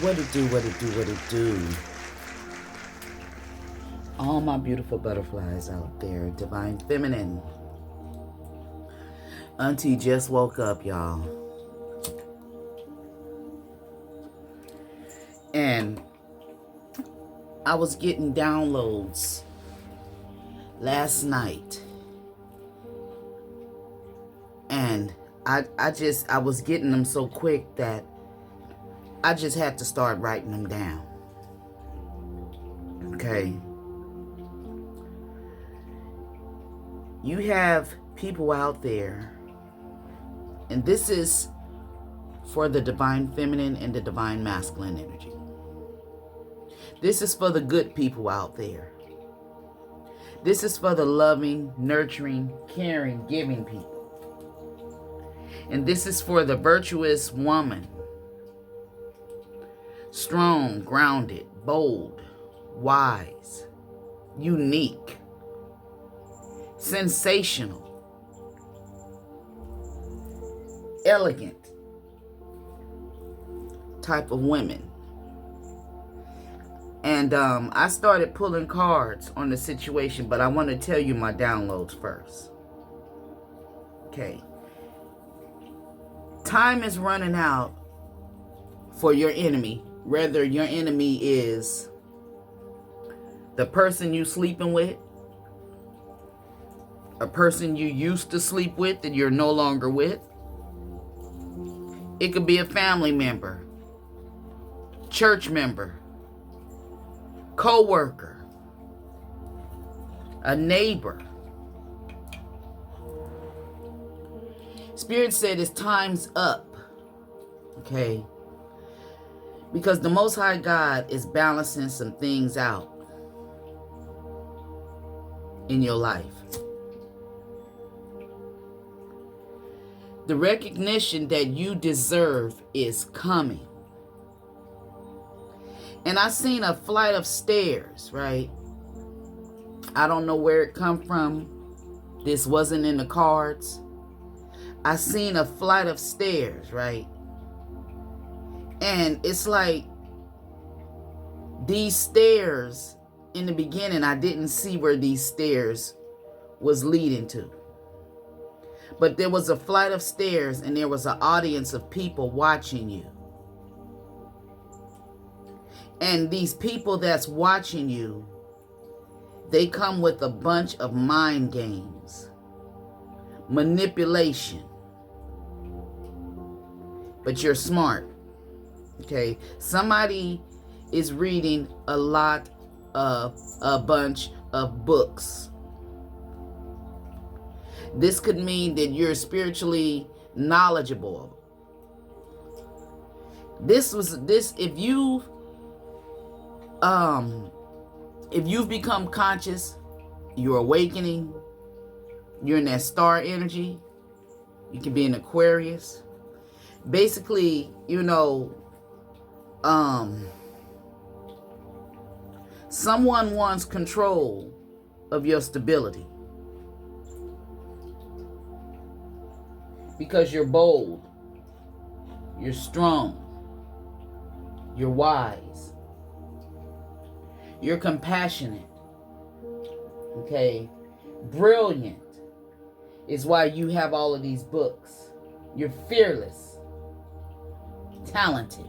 What it do, what it do, what it do. All my beautiful butterflies out there, divine feminine. Auntie just woke up, y'all. And I was getting downloads last night. And I was getting them so quick that I just had to start writing them down. Okay. You have people out there, and this is for the divine feminine and the divine masculine energy. This is for the good people out there. This is for the loving, nurturing, caring, giving people. And this is for the virtuous woman. Strong, grounded, bold, wise, unique, sensational, elegant type of women. And I started pulling cards on the situation, but I want to tell you my downloads first. Okay. Time is running out for your enemy, whether your enemy is the person you sleeping with, a person you used to sleep with that you're no longer with. It could be a family member, church member, co-worker, a neighbor. Spirit said it's time's up. Okay. Because the Most High God is balancing some things out in your life. The recognition that you deserve is coming. And I seen a flight of stairs, right? I don't know where it come from. This wasn't in the cards. I seen a flight of stairs, right? And it's like these stairs, in the beginning, I didn't see where these stairs was leading to. But there was a flight of stairs and there was an audience of people watching you. And these people that's watching you, they come with a bunch of mind games, manipulation. But you're smart. Okay, somebody is reading a bunch of books. This could mean that you're spiritually knowledgeable. If you've become conscious, you're awakening, you're in that star energy. You can be an Aquarius. Basically, someone wants control of your stability because you're bold, you're strong, you're wise, you're compassionate, okay? Brilliant is why you have all of these books. You're fearless, talented.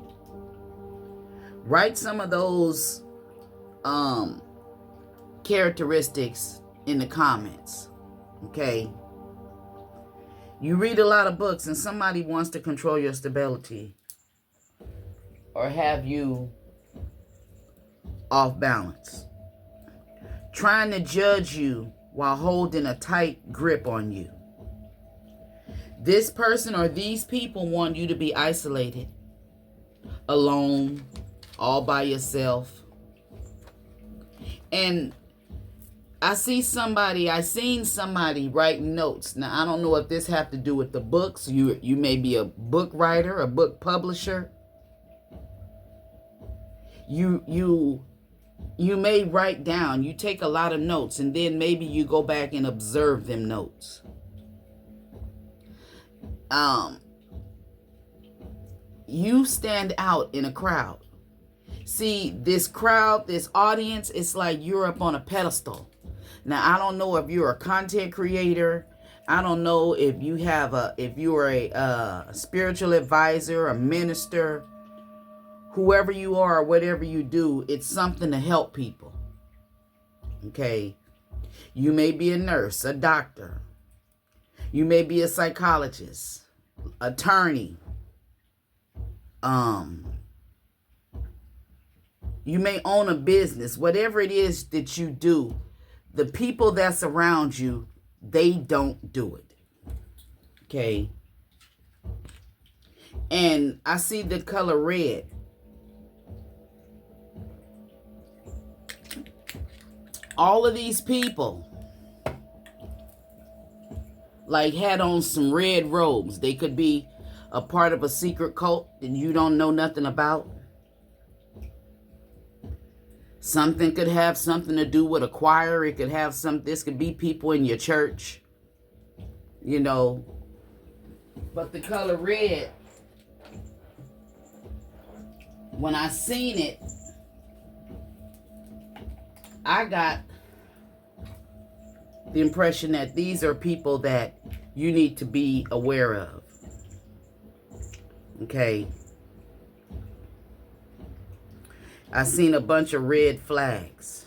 Write some of those characteristics in the comments. Okay. You read a lot of books and somebody wants to control your stability or have you off balance, trying to judge you while holding a tight grip on you. This person or these people want you to be isolated, alone, all by yourself. And I seen somebody writing notes. Now, I don't know if this have to do with the books. You may be a book writer, a book publisher. You may write down, you take a lot of notes, and then maybe you go back and observe them notes. You stand out in a crowd. See, this crowd, this audience, it's like you're up on a pedestal. Now, I don't know if you're a content creator. I don't know if you have if you're a spiritual advisor, a minister, whoever you are, whatever you do, it's something to help people. Okay. You may be a nurse, a doctor. You may be a psychologist, attorney. You may own a business. Whatever it is that you do, the people that's around you, they don't do it. Okay. And I see the color red. All of these people like had on some red robes. They could be a part of a secret cult that you don't know nothing about. Something could have something to do with a choir. It could have this could be people in your church. You know. But the color red, when I seen it, I got the impression that these are people that you need to be aware of. Okay. I seen a bunch of red flags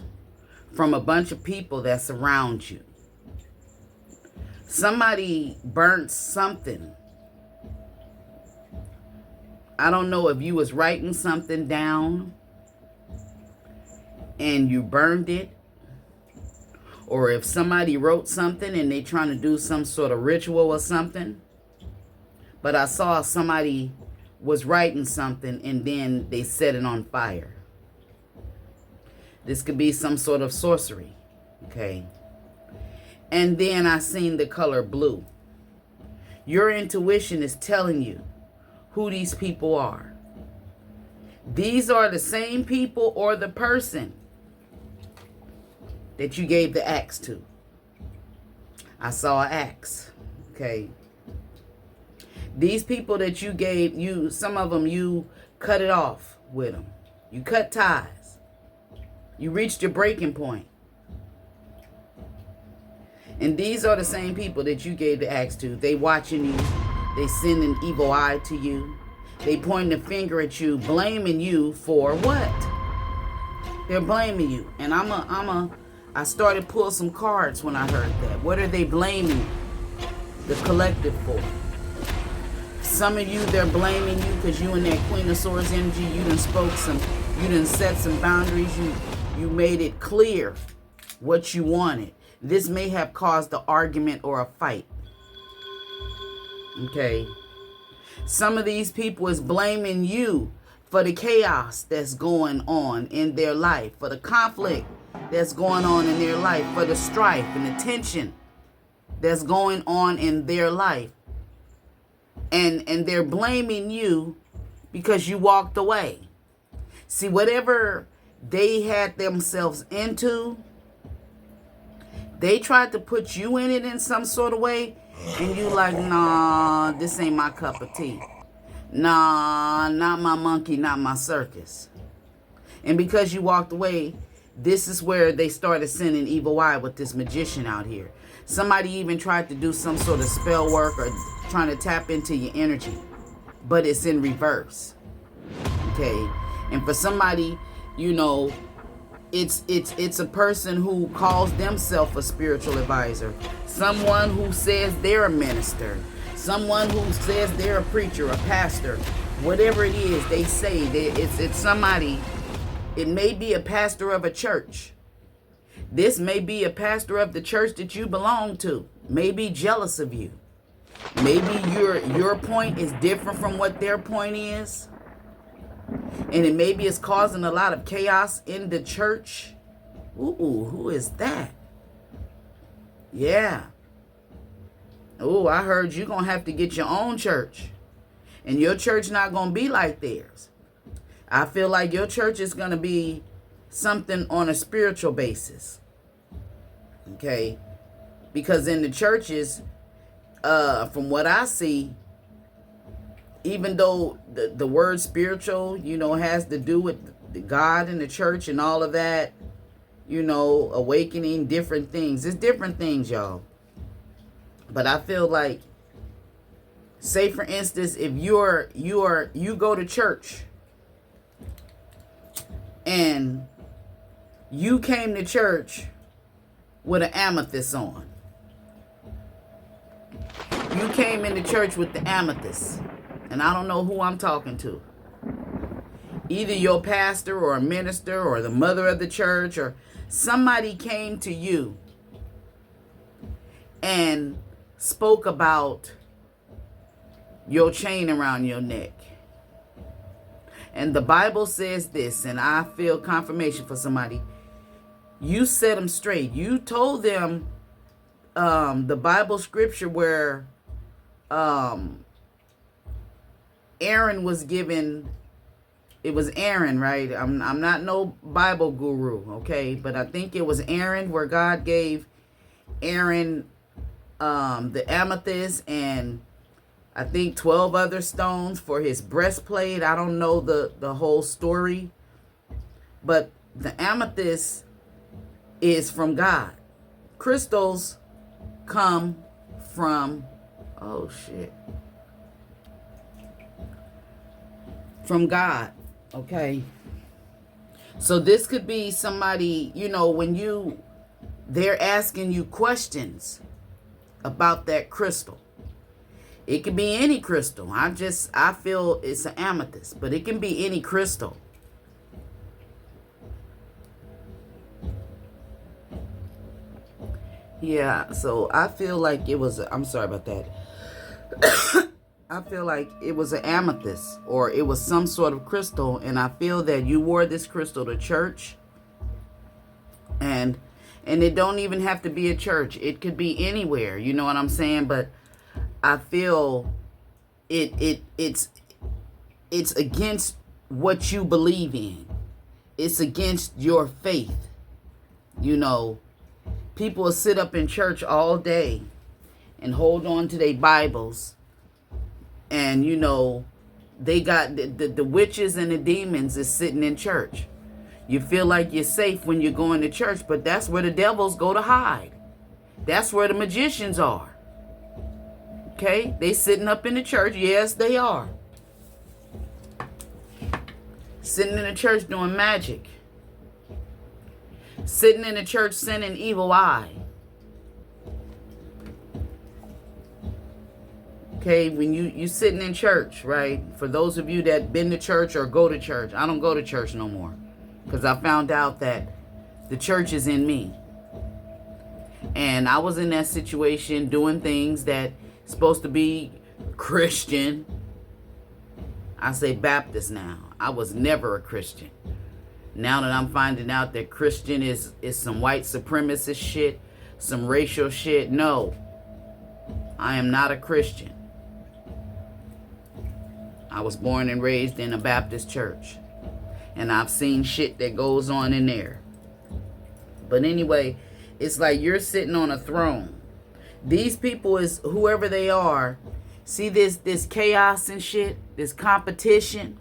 from a bunch of people that surround you. Somebody burnt something. I don't know if you was writing something down and you burned it, or if somebody wrote something and they trying to do some sort of ritual or something. But I saw somebody was writing something and then they set it on fire. This could be some sort of sorcery. Okay. And then I seen the color blue. Your intuition is telling you who these people are. These are the same people or the person that you gave the axe to. I saw an axe. Okay. These people that you gave, some of them you cut it off with them. You cut ties. You reached your breaking point. And these are the same people that you gave the axe to. They watching you. They send an evil eye to you. They point the finger at you, blaming you for what? They're blaming you. And I started pull some cards when I heard that. What are they blaming the collective for? Some of you, they're blaming you because you in that Queen of Swords energy, you done set some boundaries. You made it clear what you wanted. This may have caused an argument or a fight. Okay. Some of these people is blaming you for the chaos that's going on in their life, for the conflict that's going on in their life, for the strife and the tension that's going on in their life. And they're blaming you because you walked away. See, whatever they had themselves into, they tried to put you in it in some sort of way, and you like, nah, this ain't my cup of tea. Nah, not my monkey, not my circus. And because you walked away, this is where they started sending evil eye with this magician out here. Somebody even tried to do some sort of spell work or trying to tap into your energy, but it's in reverse. Okay. And for somebody, you know, it's a person who calls themselves a spiritual advisor, someone who says they're a minister, someone who says they're a preacher, a pastor, whatever it is they say. It's somebody. It may be a pastor of a church. This may be a pastor of the church that you belong to. May be jealous of you. Maybe your point is different from what their point is. And it maybe is causing a lot of chaos in the church. Ooh, who is that? Yeah. Ooh, I heard you're going to have to get your own church. And your church not going to be like theirs. I feel like your church is going to be something on a spiritual basis. Okay? Because in the churches, from what I see, even though the word spiritual, you know, has to do with God and the church and all of that, you know, awakening, different things. It's different things, y'all. But I feel like, say for instance, if you go to church and you came to church with an amethyst on. You came into church with the amethyst. And I don't know who I'm talking to. Either your pastor or a minister or the mother of the church, or somebody came to you and spoke about your chain around your neck. And the Bible says this, and I feel confirmation for somebody. You set them straight. You told them the Bible scripture where Aaron was given. It was Aaron, right? I'm not no Bible guru, okay? But I think it was Aaron, where God gave Aaron the amethyst and I think 12 other stones for his breastplate. I don't know the whole story. But the amethyst is from God. Crystals come from, oh shit, from God. Okay. So this could be somebody, you know, when they're asking you questions about that crystal. It could be any crystal. I feel it's an amethyst, but it can be any crystal. Yeah, so I feel like it was, I'm sorry about that. I feel like it was an amethyst or it was some sort of crystal. And I feel that you wore this crystal to church. And it don't even have to be a church. It could be anywhere. You know what I'm saying? But I feel it's against what you believe in. It's against your faith. You know, people will sit up in church all day and hold on to their Bibles. And, you know, they got the witches and the demons is sitting in church. You feel like you're safe when you're going to church, but that's where the devils go to hide. That's where the magicians are. Okay? They sitting up in the church. Yes, they are. Sitting in the church doing magic. Sitting in the church sending evil eye. Okay, when you sitting in church, right? For those of you that been to church or go to church. I don't go to church no more. Because I found out that the church is in me. And I was in that situation doing things that supposed to be Christian. I say Baptist now. I was never a Christian. Now that I'm finding out that Christian is some white supremacist shit, some racial shit. No, I am not a Christian. I was born and raised in a Baptist church. And I've seen shit that goes on in there. But anyway, it's like you're sitting on a throne. These people is whoever they are. See this chaos and shit, this competition,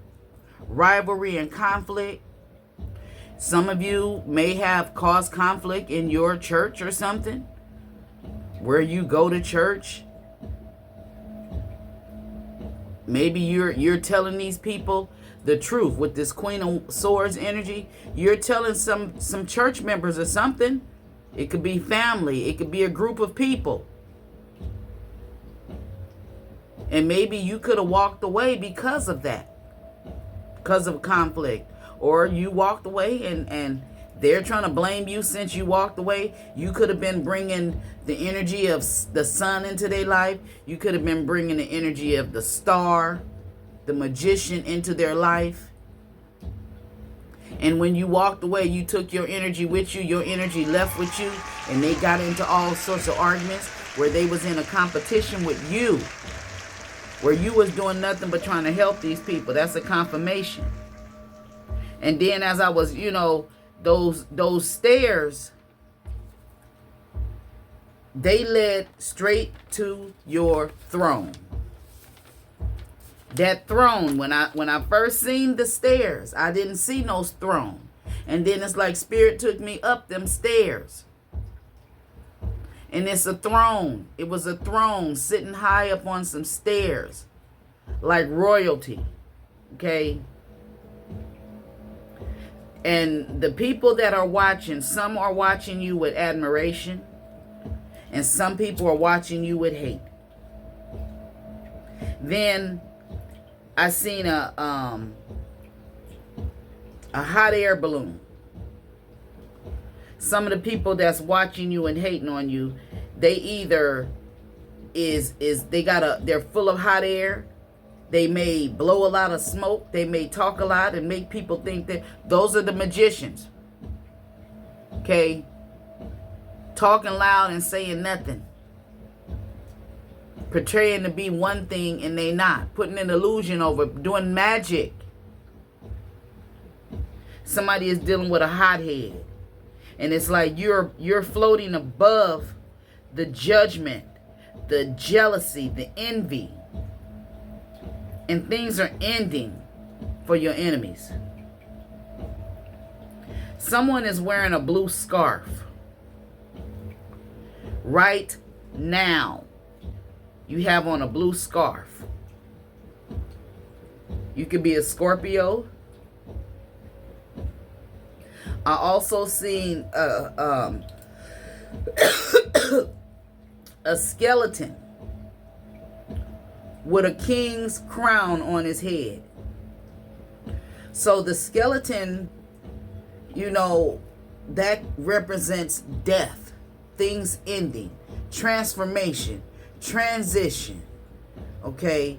rivalry and conflict. Some of you may have caused conflict in your church or something. Where you go to church. Maybe you're telling these people the truth with this Queen of Swords energy. You're telling some church members or something. It could be family. It could be a group of people. And maybe you could have walked away because of that. Because of conflict. Or you walked away and they're trying to blame you since you walked away. You could have been bringing the energy of the sun into their life. You could have been bringing the energy of the star, the magician into their life. And when you walked away, you took your energy with you. Your energy left with you. And they got into all sorts of arguments where they was in a competition with you. Where you was doing nothing but trying to help these people. That's a confirmation. And then as I was, you know, those stairs, they led straight to your throne. That throne, when I first seen the stairs, I didn't see no throne. And then it's like Spirit took me up them stairs. And it's a throne. It was a throne sitting high up on some stairs. Like royalty. Okay? And the people that are watching, some are watching you with admiration. And some people are watching you with hate. Then I seen a hot air balloon. Some of the people that's watching you and hating on you, they either they're full of hot air. They may blow a lot of smoke. They may talk a lot and make people think that those are the magicians. Okay? Talking loud and saying nothing. Portraying to be one thing and they not. Putting an illusion over. Doing magic. Somebody is dealing with a hothead. And it's like you're floating above the judgment, the jealousy, the envy. And things are ending for your enemies. Someone is wearing a blue scarf. Right now. You have on a blue scarf. You could be a Scorpio. I also seen a skeleton with a king's crown on his head. So the skeleton, you know, that represents death, things ending, transformation, transition. Okay?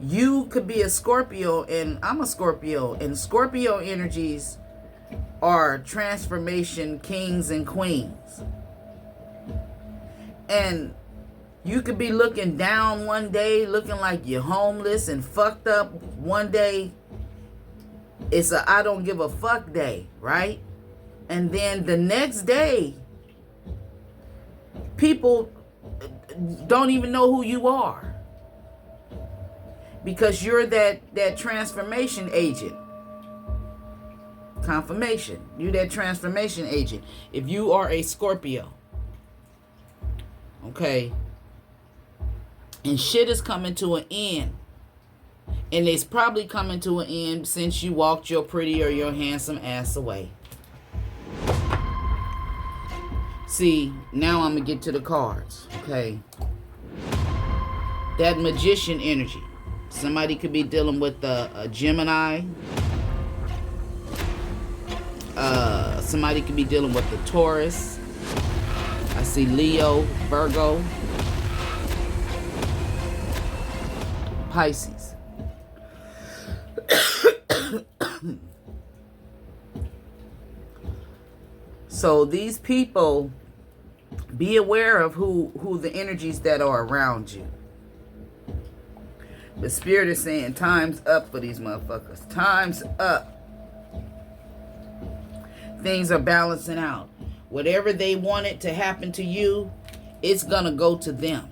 You could be a Scorpio, and I'm a Scorpio, and Scorpio energies are transformation kings and queens. And you could be looking down one day, looking like you're homeless and fucked up one day. It's a I don't give a fuck day, right? And then the next day, people don't even know who you are. Because you're that transformation agent. Confirmation. You're that transformation agent. If you are a Scorpio. Okay. And shit is coming to an end. And it's probably coming to an end since you walked your pretty or your handsome ass away. See, now I'm going to get to the cards. Okay. That magician energy. Somebody could be dealing with a Gemini. Somebody could be dealing with the Taurus. I see Leo, Virgo, Pisces. So these people, be aware of who the energies that are around you. The Spirit is saying time's up for these motherfuckers. Time's up. Things are balancing out. Whatever they wanted to happen to you, it's gonna go to them.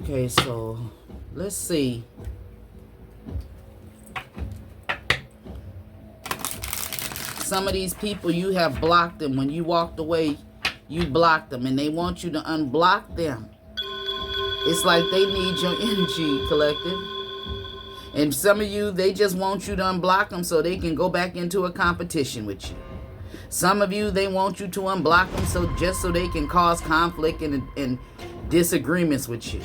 Okay, so let's see. Some of these people, you have blocked them. When you walked away, you blocked them, and they want you to unblock them. It's like they need your energy, collective. And some of you, they just want you to unblock them so they can go back into a competition with you. Some of you, they want you to unblock them so they can cause conflict and disagreements with you.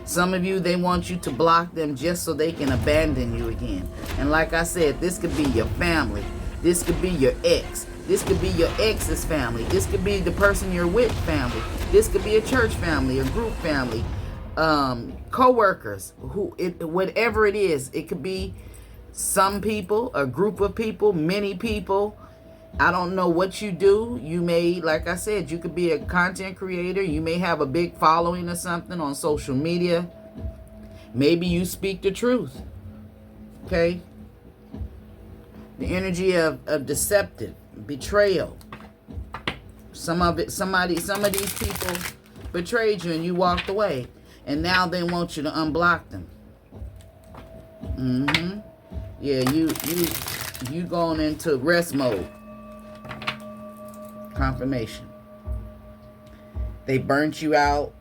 Some of you, they want you to block them just so they can abandon you again. And like I said, this could be your family. This could be your ex. This could be your ex's family. This could be the person you're with family. This could be a church family, a group family, co-workers, whatever it is. It could be some people, a group of people, many people. I don't know what you do. You may, like I said, you could be a content creator. You may have a big following or something on social media. Maybe you speak the truth. Okay? The energy of deceptive, betrayal. Some of these people betrayed you and you walked away. And now they want you to unblock them. Yeah, you going into rest mode. Confirmation. They burnt you out.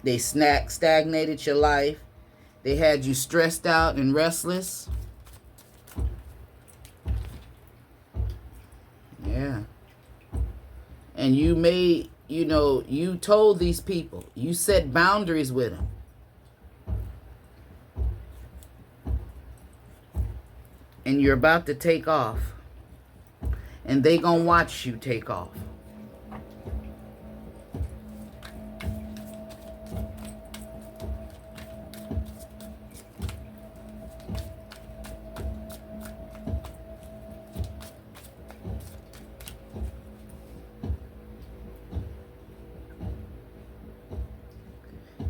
They stagnated your life. They had you stressed out and restless. Yeah. And you made, you told these people. You set boundaries with them. And you're about to take off. And they gonna watch you take off.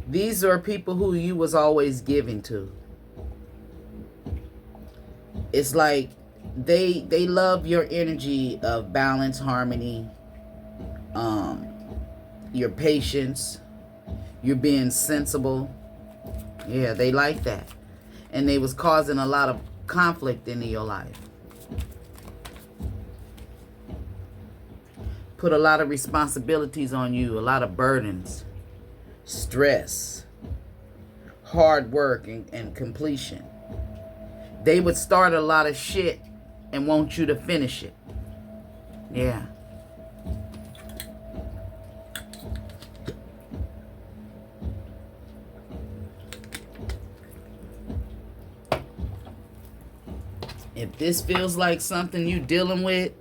These are people who you was always giving to. It's like they love your energy of balance, harmony, your patience, you're being sensible. Yeah, they like that. And they was causing a lot of conflict into your life. Put a lot of responsibilities on you, a lot of burdens, stress, hard work, and completion. They would start a lot of shit and want you to finish it. Yeah. If this feels like something you dealing with,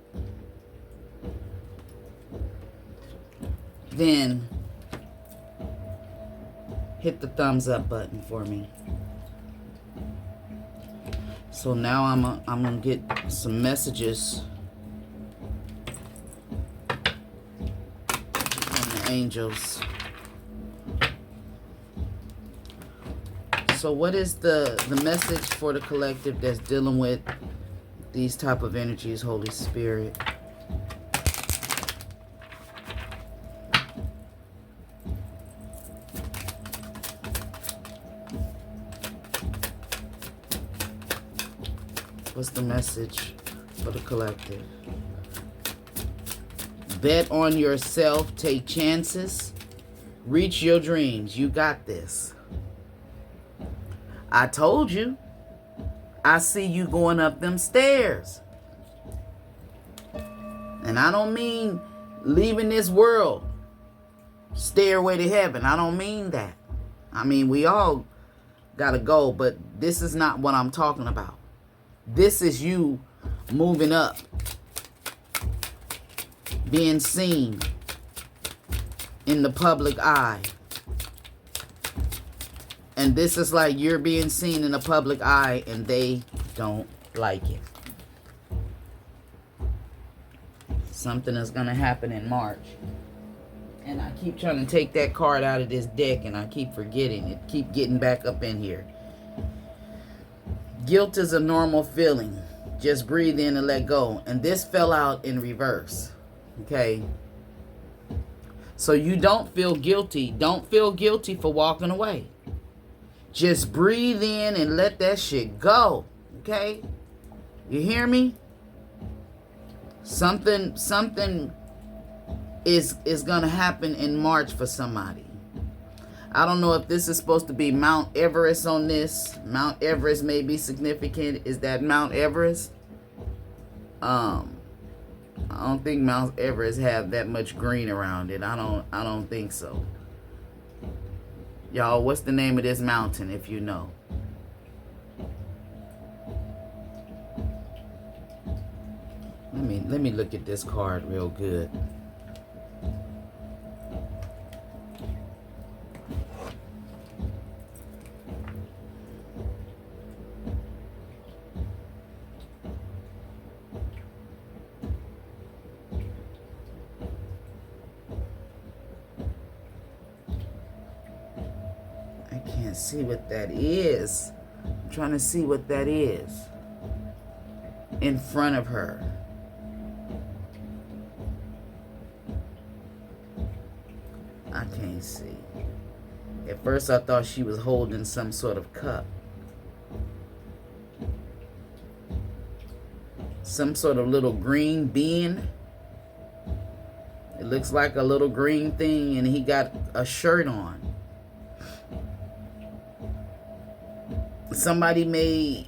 then hit the thumbs up button for me. So now I'm gonna get some messages from the angels. So what is the message for the collective that's dealing with these type of energies, Holy Spirit? What's the message for the collective? Bet on yourself. Take chances. Reach your dreams. You got this. I told you. I see you going up them stairs. And I don't mean leaving this world. Stairway to heaven. I don't mean that. I mean, we all gotta go, but this is not what I'm talking about. This is you moving up, being seen in the public eye. And this is like you're being seen in the public eye and they don't like it. Something is going to happen in March. And I keep trying to take that card out of this deck and I keep forgetting it. Keep getting back up in here. Guilt is a normal feeling. Just breathe in and let go. And this fell out in reverse. Okay? So you don't feel guilty. Don't feel guilty for walking away. Just breathe in and let that shit go. Okay? You hear me? Something is going to happen in March for somebody. I don't know if this is supposed to be Mount Everest on this. Mount Everest may be significant. Is that Mount Everest? I don't think Mount Everest have that much green around it. I don't think so. Y'all, what's the name of this mountain if you know? Let me look at this card real good. See what that is. I'm trying to see what that is. in front of her. I can't see. At first I thought she was holding some sort of cup. Some sort of little green being. It looks like a little green thing, and he got a shirt on. Somebody may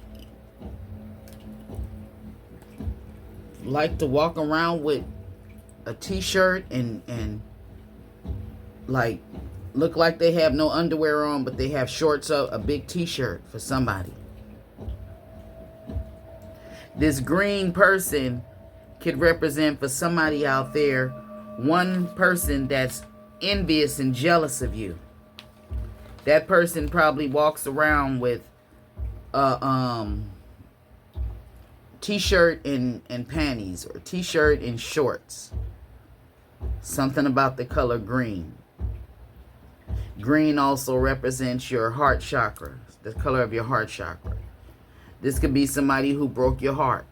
like to walk around with a t-shirt and like look like they have no underwear on, but they have shorts up, a big t-shirt for somebody. This green person could represent for somebody out there one person that's envious and jealous of you. That person probably walks around with a t-shirt and panties, or t-shirt and shorts. Something about the color green. Green also represents your heart chakra, the color of your heart chakra. This could be somebody who broke your heart.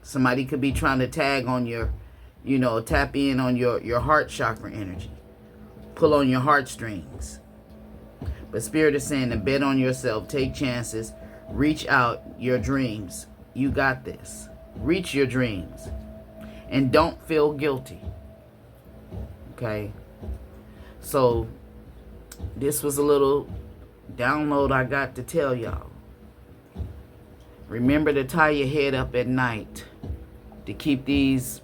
Somebody could be trying to tag on your, tap in on your heart chakra energy. Pull on your heartstrings. But Spirit is saying to bet on yourself, take chances, reach out your dreams. You got this. Reach your dreams. And don't feel guilty. Okay? So, this was a little download I got to tell y'all. Remember to tie your head up at night to keep these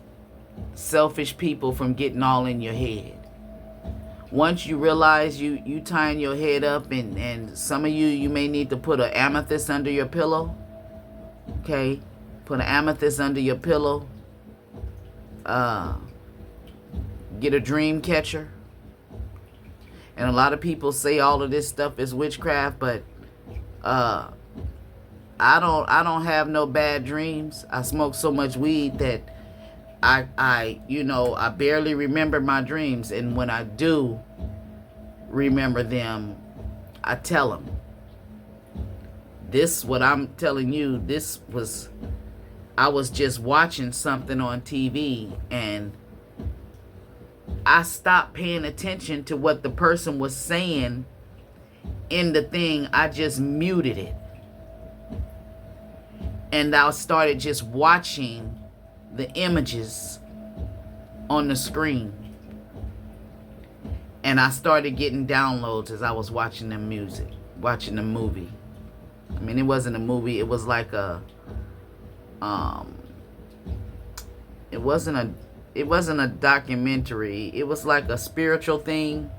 selfish people from getting all in your head. Once you realize you tying your head up, and some of you may need to put an amethyst under your pillow. Okay? Put an amethyst under your pillow. Get a dream catcher. And a lot of people say all of this stuff is witchcraft, but I don't have no bad dreams. I smoke so much weed that I barely remember my dreams, and when I do remember them, I tell them. This, what I'm telling you, I was just watching something on TV, and I stopped paying attention to what the person was saying in the thing. I just muted it. And I started just watching the images on the screen. And I started getting downloads as I was watching the movie. I mean, it wasn't a movie. It was like it wasn't a documentary. It was like a spiritual thing.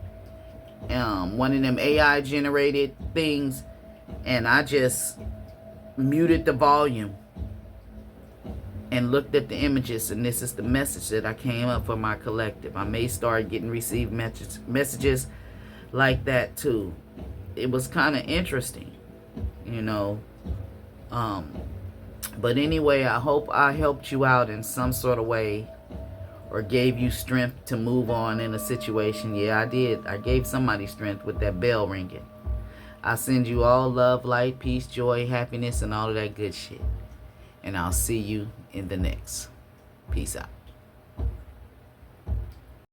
One of them AI generated things. And I just muted the volume and looked at the images, and this is the message that I came up for my collective. I may start receive messages like that too. It was kind of interesting, but anyway, I hope I helped you out in some sort of way, or gave you strength to move on in a situation. Yeah, I did. I gave somebody strength with that bell ringing. I send you all love, light, peace, joy, happiness, and all of that good shit. And I'll see you in the next. Peace out.